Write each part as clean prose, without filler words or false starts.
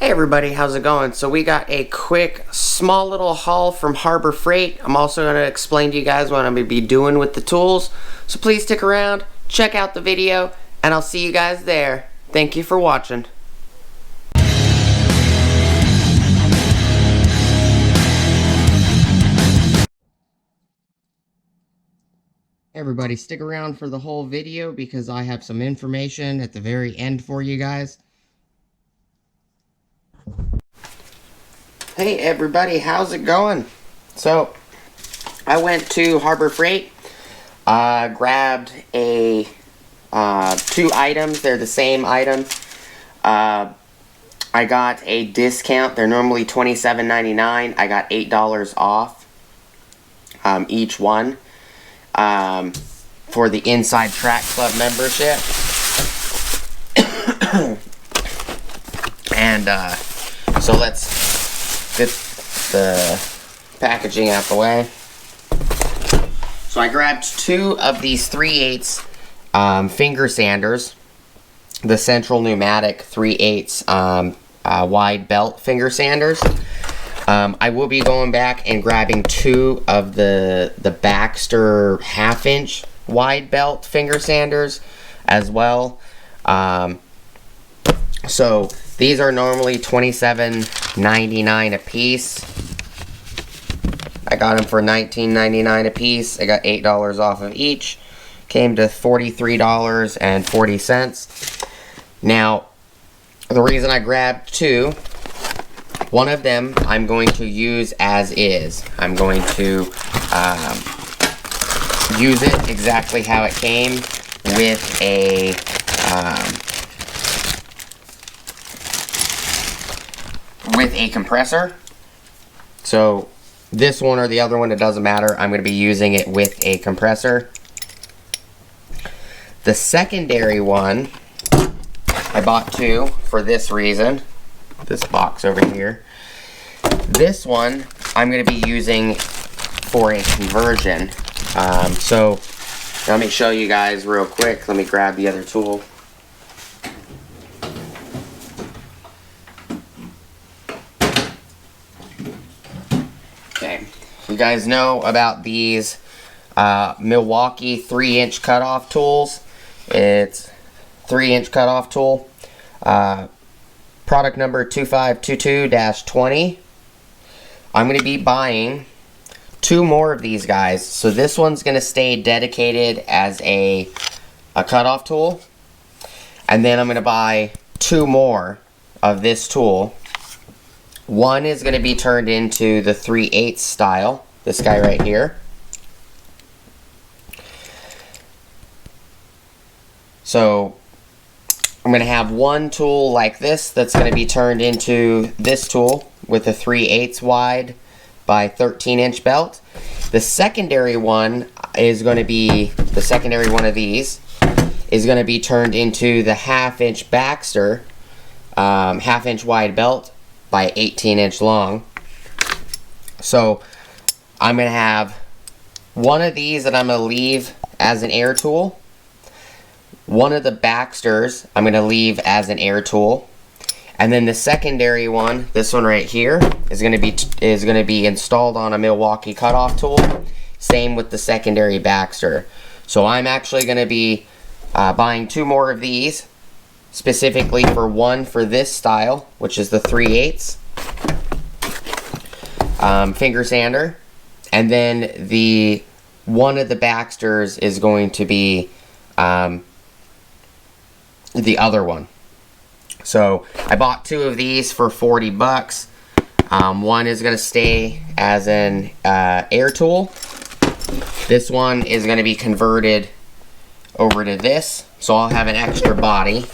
Hey everybody, how's it going? So we got a quick, small little haul from Harbor Freight. I'm also going to explain to you guys what I'm going to be doing with the tools. So please stick around, check out the video, and I'll see you guys there. Thank you for watching. Everybody, stick around for the whole video because I have some information at the very end for you guys. Hey everybody, how's it going? So, I went to Harbor Freight, grabbed a two items. They're the same item. I got a discount. They're normally $27.99. I got $8 off each one for the Inside Track Club membership. And so let's get the packaging out the way. So I grabbed two of these 3/8 finger sanders, the Central Pneumatic 3/8 wide belt finger sanders. I will be going back and grabbing two of the Baxter 1/2" wide belt finger sanders as well. So these are normally $27.99 a piece. I got them for $19.99 a piece. I got $8 off of each. Came to $43.40. Now, the reason I grabbed two, one of them I'm going to use as is. I'm going to use it exactly how it came with a compressor. So this one or the other one, it doesn't matter. I'm going to be using it with a compressor. The secondary one, I bought two for this reason. This box over here. This one I'm going to be using for a conversion. So let me show you guys real quick. Let me grab the other tool. Okay, you guys know about these Milwaukee 3" cutoff tools. It's 3" cutoff tool. Product number 2522-20. I'm going to be buying two more of these guys. So this one's going to stay dedicated as a cutoff tool. And then I'm going to buy two more of this tool. One is going to be turned into the 3/8 style. This guy right here. So I'm going to have one tool like this that's going to be turned into this tool with a 3/8 wide by 13" belt. The secondary one is going to be, the secondary one of these is going to be turned into the 1/2" Baxter 1/2" wide belt by 18" long. So I'm going to have one of these that I'm going to leave as an air tool. One of the Baxters I'm going to leave as an air tool, and then the secondary one, this one right here, is going to be installed on a Milwaukee cutoff tool. Same with the secondary Baxter. So I'm actually going to be buying two more of these, specifically for one for this style, which is the 3/8 finger sander, and then the one of the Baxters is going to be the other one. So I bought two of these for 40 bucks. One is going to stay as an air tool. This one is going to be converted over to this, so I'll have an extra body.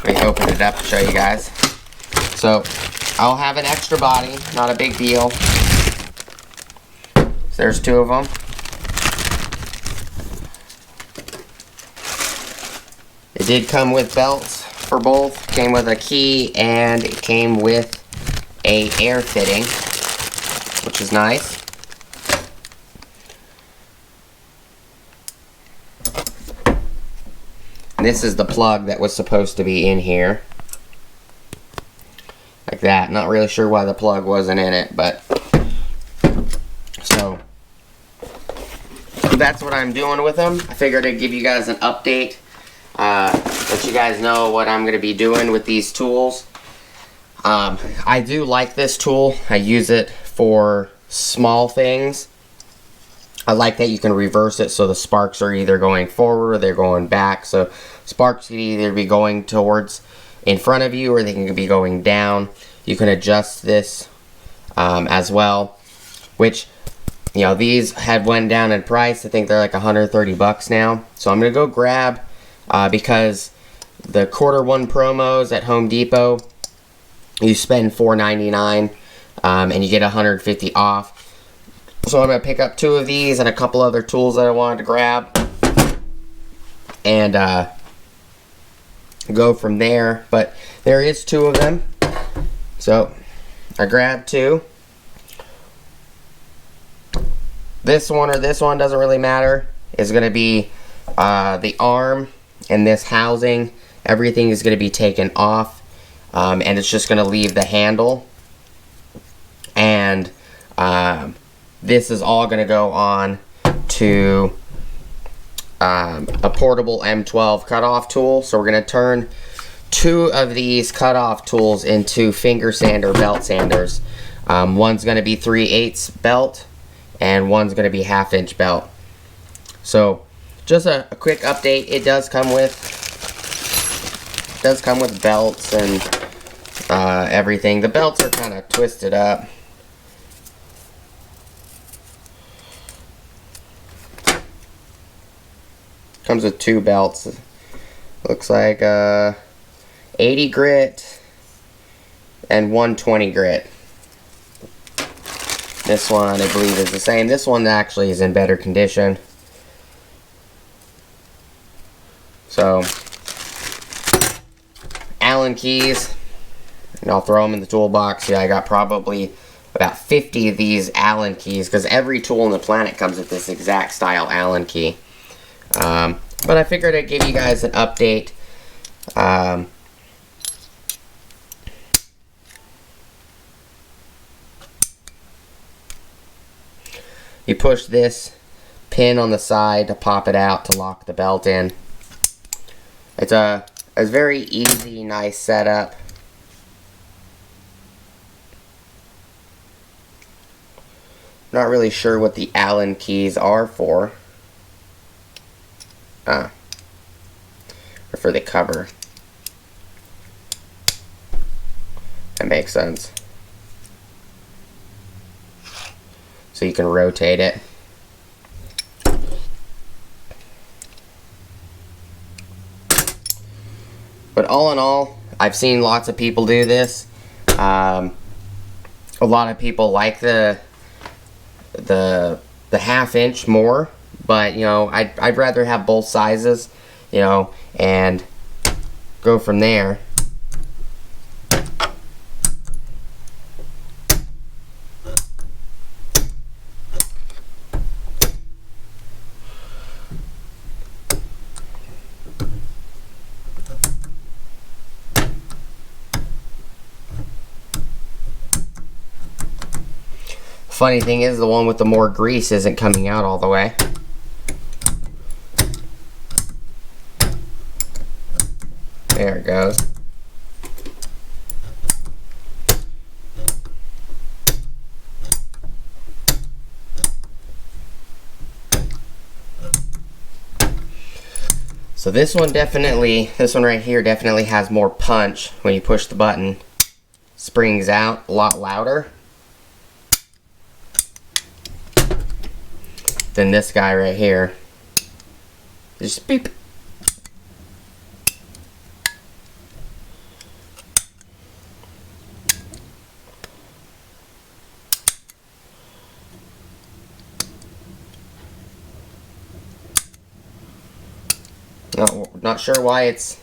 Let me open it up to show you guys. So I'll have an extra body, not a big deal. So there's two of them. It did come with belts for both. Came with a key and it came with a air fitting, which is nice. And this is the plug that was supposed to be in here. like that. Not really sure why the plug wasn't in it, but so that's what I'm doing with them. I figured I'd give you guys an update, let you guys know what I'm going to be doing with these tools. I do like this tool. I use it for small things. I like that you can reverse it so the sparks are either going forward or they're going back. So sparks can either be going towards in front of you or they can be going down. You can adjust this as well, which, you know, these had went down in price. I think they're like 130 bucks now. So I'm going to go grab, because the Q1 promos at Home Depot, you spend $4.99 and you get 150 off. So I'm going to pick up 2 of these and a couple other tools that I wanted to grab and go from there. But there is 2 of them. So I grabbed 2. This one or this one, doesn't really matter. It's going to be the arm and this housing. Everything is going to be taken off. And it's just going to leave the handle. And this is all going to go on to a portable M12 cutoff tool. So we're going to turn 2 of these cutoff tools into finger sander belt sanders. One's going to be 3/8 belt and one's going to be 1/2 inch belt. So just a quick update. It does come with belts and everything. The belts are kind of twisted up. Comes with 2 belts. Looks like 80 grit and 120 grit. This one I believe is the same. This one actually is in better condition. So Allen keys, and I'll throw them in the toolbox. Yeah, I got probably about 50 of these Allen keys because every tool on the planet comes with this exact style Allen key. But I figured I'd give you guys an update. You push this pin on the side to pop it out to lock the belt in. It's a very easy, nice setup. Not really sure what the Allen keys are for. Or for the cover. That makes sense. So you can rotate it. But all in all, I've seen lots of people do this. A lot of people like the 1/2 inch more, but you know, I'd rather have both sizes, you know, and go from there. Funny thing is, the one with the more grease isn't coming out all the way. There it goes. So this one right here definitely has more punch. When you push the button, springs out a lot louder than this guy right here. Just beep. Not sure why it's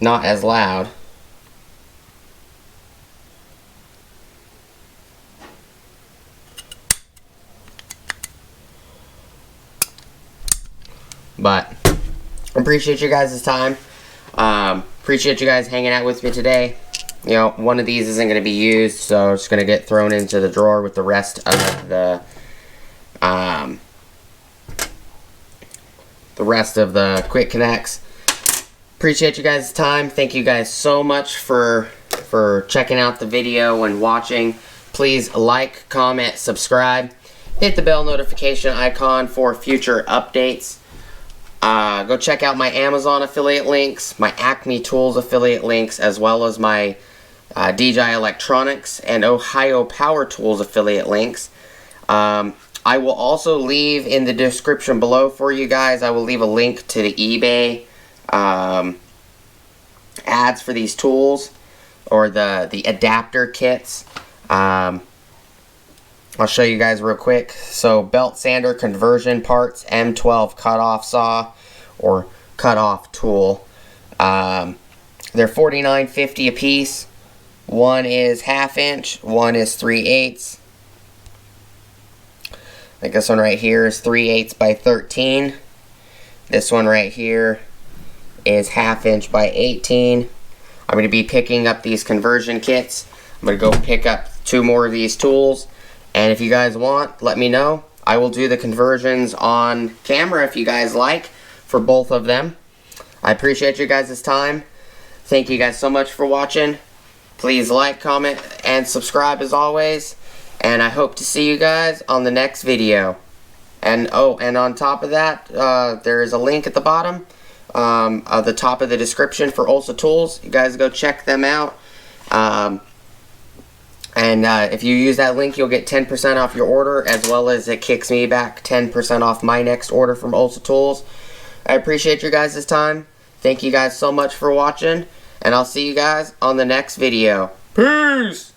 not as loud. But I appreciate you guys' time. Appreciate you guys hanging out with me today. you know, one of these isn't going to be used, so it's going to get thrown into the drawer with the rest of the quick connects. Appreciate you guys' time. Thank you guys so much for checking out the video and watching. Please like, comment, subscribe. Hit the bell notification icon for future updates. Go check out my Amazon affiliate links, my Acme Tools affiliate links, as well as my DJI Electronics and Ohio Power Tools affiliate links. I will also leave in the description below for you guys, I will leave a link to the eBay ads for these tools, or the adapter kits. I'll show you guys real quick. So belt sander conversion parts, M12 cutoff saw or cutoff tool. They're $49.50 a piece. One is 1/2 inch, one is 3/8. Like this one right here is 3/8 by 13. This one right here is 1/2 inch by 18. I'm going to be picking up these conversion kits. I'm going to go pick up 2 more of these tools. And if you guys want, let me know. I will do the conversions on camera if you guys like for both of them. I appreciate you guys' time. Thank you guys so much for watching. Please like, comment, and subscribe as always. And I hope to see you guys on the next video. And oh, and on top of that, there is a link at the bottom of the top of the description for ONYX tools. You guys go check them out. If you use that link, you'll get 10% off your order, as well as it kicks me back 10% off my next order from ONYX Tools. I appreciate your guys' time. Thank you guys so much for watching, and I'll see you guys on the next video. Peace!